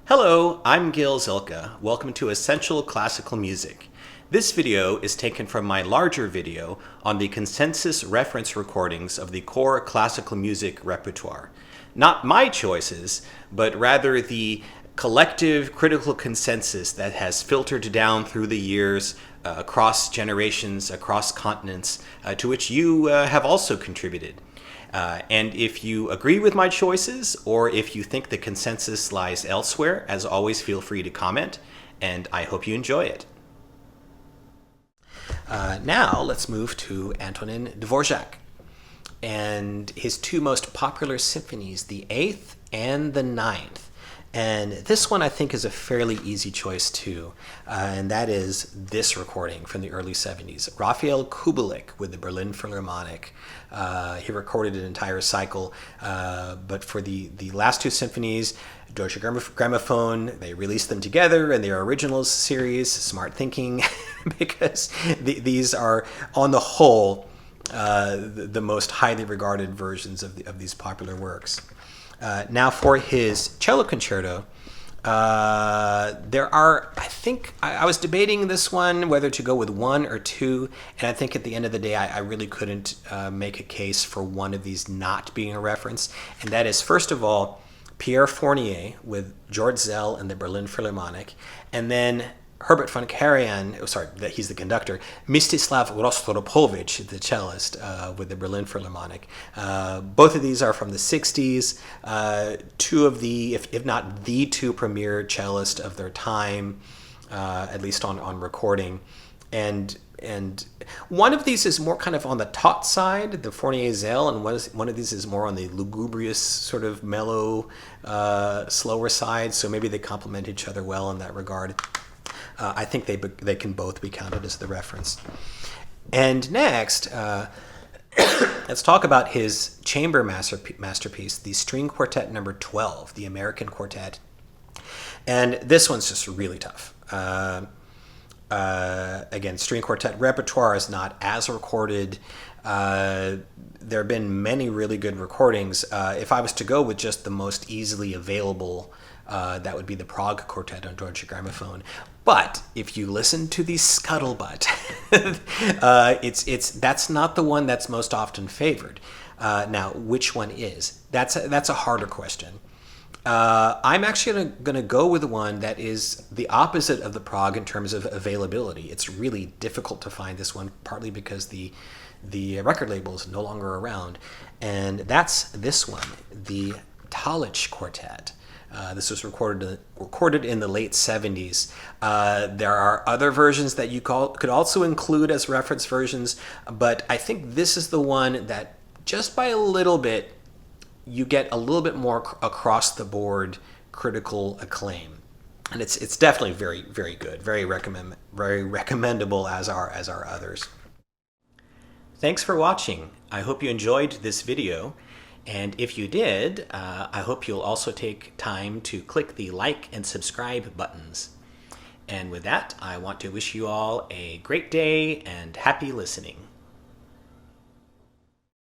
Hello, I'm Gil Zilkha. Welcome to Essential Classical Music. This video is taken from my larger video on the consensus reference recordings of the core classical music repertoire. Not my choices, but rather the collective critical consensus that has filtered down through the years, across generations, across continents, to which you have also contributed. And if you agree with my choices, or if you think the consensus lies elsewhere, as always, feel free to comment, and I hope you enjoy it. Now let's move to Antonin Dvořák and his two most popular symphonies, the 8th and the 9th. And this one I think is a fairly easy choice too, and that is this recording from the early 70s. Raphael Kubelik with the Berlin Philharmonic. He recorded an entire cycle, but for the last two symphonies, Deutsche Grammophon, they released them together in their originals series. Smart thinking, because these are, on the whole, the most highly regarded versions of these popular works. Now for his cello concerto, there are, I think, I was debating this one, whether to go with one or two, and I think at the end of the day, I really couldn't make a case for one of these not being a reference, and that is, first of all, Pierre Fournier with George Szell and the Berlin Philharmonic, and then Herbert von Karajan, he's the conductor, Mstislav Rostropovich, the cellist, with the Berlin Philharmonic. Both of these are from the 60s, two of the, if not the two premier cellists of their time, at least on recording. And one of these is more kind of on the taut side, the Fournier-Szell, and one of these is more on the lugubrious, sort of mellow, slower side, so maybe they complement each other well in that regard. I think they can both be counted as the reference. And next, let's talk about his chamber masterpiece, the String Quartet number 12, the American Quartet. And this one's just really tough. Again, string quartet repertoire is not as recorded. There have been many really good recordings. If I was to go with just the most easily available, that would be the Prague Quartet on Deutsche Grammophon. But if you listen to the Scuttlebutt, that's not the one that's most often favored. Now, which one is? That's a harder question. I'm actually going to go with one that is the opposite of the Prague in terms of availability. It's really difficult to find this one, partly because the record label is no longer around, and that's this one, the Talich Quartet. This was recorded in the late 70s. There are other versions that you could also include as reference versions, but I think this is the one that, just by a little bit, you get a little bit more across the board critical acclaim, and it's definitely very, very good, very recommendable as are others. Thanks for watching. I hope you enjoyed this video. And if you did, I hope you'll also take time to click the like and subscribe buttons. And with that, I want to wish you all a great day and happy listening.